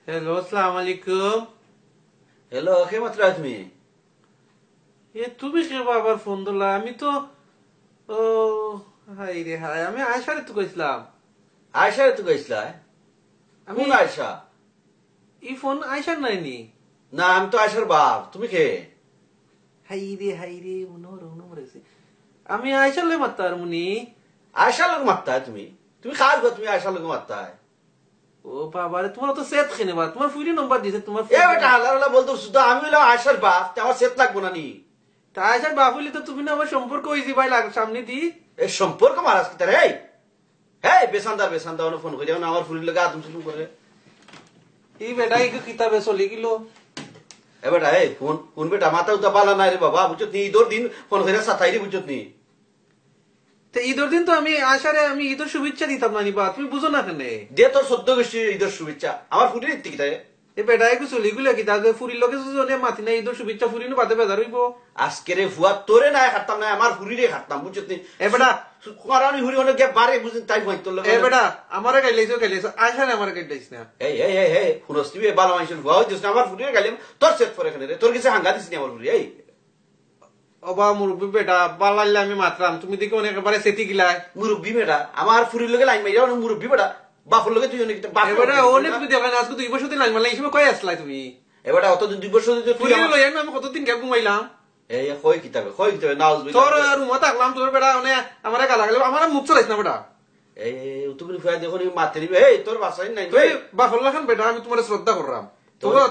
Hello, আসসালামু আলাইকুম। Hello, কে মাত্র তুমি? তুমি কে বাবার ফোন দিলা? আমি তো ও হাই রে হাই, আমি আয়সারে তো কইছিলাম। আয়সারে তো গেছিলা? আমি কোন আয়সা? এই ফোন আয়সার নাইনি। না, আমি তো আয়সার বাপ। তুমি কে? হাই রে মনে আমি আয়সার লে মাত্তার মুনি। আয়সার লোক মারতায় তুমি? তুমি কার গো? তুমি আয়সার লোক মারতায়? ও বাবারে, তোমার তো সেট খেনে বা তোমার ফুরি নম্বর দিছে তোমার এ বেটা হাল্লা হাল্লা বলতো শুধু আমি হইলাম আয়সার বাপ, তে আমার সেট লাগবো না নি? তা আয়সার বাপ হইলে তো তুমি না আমার সম্পর্ক হইছি ভাই সামনে দি। এই সম্পর্ক মারাস কি তার? এই এই বেসান্দার বেসান্দা ফোন করে আমার ফুরির লোক আদম সুদম করে। এই বেটা এই কিতাবে চলে গেল। এ বেটা এই ফোন বেটা মাথা উতা বালা নাই রে বাবা, বুঝছত নি? ঈদর দিন ফোন করে সাথাই রে, বুঝছত নি? তো ঈদের দিন তো আমি আয়সারে আমি ঈদের শুভেচ্ছা দিতাম না বা তুমি বুঝো না কেন? দে তোর 14 গোষ্ঠীর ঈদের শুভেচ্ছা। আমার ফুরির ইত্তি কিতায়? এ বেটাই কো চলি গুলা কি তাদের ফুরির লগে জনে মাতি না ঈদের শুভেচ্ছা ফুরিনো বাদে বেজার হইব। আজকে রে ফুয়া তোরে নাই খাটতাম না, আমার ফুরিরে খাটতাম, বুঝছত নি? এ বেটা করানি হুরি অনেক বারে বুঝিন তাই ভয় তোর এ বেটা আমারে গাইলাইছো আয়সা না আমারে গাইলাইছ না। এই ফুরস তুমি বালা মাইছেন ফুয়া হইছিস না, আমার ফুরিরে গাইলাম তোর সেট পরে এখানে রে, তোর কিছু হাঙ্গা দিস নি আমার ফুরি। এই অবা মুরব্বী বেটা বালাইলে আমি মাতরাম, তুমি দেখি অনেক একেবারে সেটি গিলাই। মুরব্বী বেটা আমার ফুরির লগে লাইন মাইরা অনেক মুরব্বী বেটা বাপুর লগে তুই অনেক এ বেটা অনেক তুমি দেখা না, আজকে 2 বছর দিন লাইন মারলাই হিসেবে কই আসলাই তুমি? এবারে অত 2 বছর তুই ফুরিয়ে লই আমি কতদিন গ্যাপ ঘুমাইলাম। এই কই কিতাবে নাউজ তোর রুমে থাকলাম, তোর বেটা মানে আমারে গালা গালে আমার মুখ চলাইছ না বেটা। এই তুমি ফুয়া দেখো নি মারতে দিবে। এই তোর বাসাই নাই তুই বাফল লাখান বেটা, আমি তোমার শ্রদ্ধা করলাম।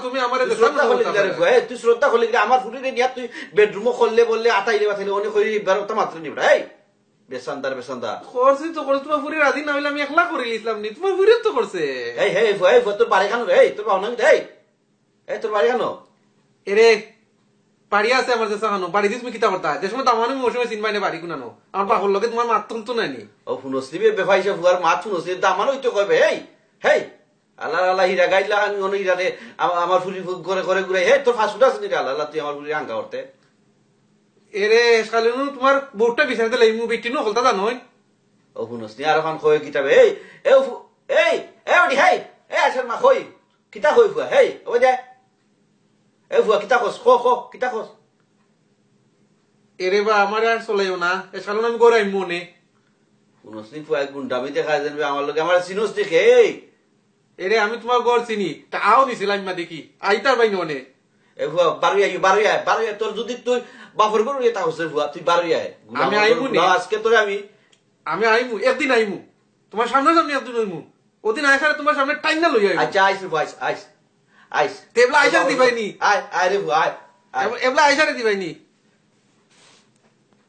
তুমি আমারে শ্রদ্ধা করলি রে ফুয়া? তুই শ্রদ্ধা করলি আমার ফুরিরে নিয়া তুই বেডরুমে করলে বললে আটাইলে বাতাইলে অনেক কই বেরোতে মাত্র নি বেটা। এই বেসান্দা করছি তো করে, তোমার ফুরি রাজি না হইলে আমি একলা করে লিখলাম নি, তোমার ফুরি তো করছে। এই ফুয়া তোর বাড়ি খানো রে? এই তোর বাবা নাই? এই তোর বাড়ি খানো? এরে বাড়ি আছে আমার দেশে খানো, বাড়ি দিস কিতা করতা যে সময় তামানে মৌসুমে চিনবাই না বাড়ি কুনানো, আমার বাপর লগে তোমার মাত তুলতো নাইনি। ও ফুনসলি বেফাইসা ফুয়ার মাছ ফুনসলি দামানো হইতো কবে। এই হেই আল্লাহ আল্লাহ হিরা গাইলা আমি অনেক হিরারে আমার ফুলি করে করে ঘুরাই। হে তোর ফাঁসুটা আছে নাকি? আল্লাহ তুই আমার ফুলি আঙ্কা করতে। এরে কালিনু তোমার বউটা বিছানাতে লাইমু বেটি নো হলতা জানোই। ও ফুনসলি আর এখন কই কিতাবে? এই এই ওডি হেই এই আসল মা কই কিতা কই ফুয়া? হেই ও দে এই ফুয়া কিতা কস কিতা কস? এরে বা আমার আর চলাইও না, এ কালিনু আমি গড়াই মনে। ফুনসলি ফুয়া গুন্ডামি দেখা যাবে আমার লগে, আমার সিনোস দেখে। এই এরে আমি তোমার গড় চিনি, তা আও দিছিলাম মা দেখি আইতার বাইন অনে। এ ফুয়া বারুই তোর যদি তুই বাফর গরু এটা হচ্ছে ফুয়া, তুই বারুই আমি আইমু নি আজকে তোরে আমি আইমু একদিন আইমু তোমার সামনে সামনে একদিন আইমু, ওদিন আইসারে তোমার সামনে টাইম না লই আইমু। আচ্ছা আইস আইস তেবলা আইসারে দিবাইনি, আয় রে ফুয়া আয় এবলা আইসারে দিবাইনি।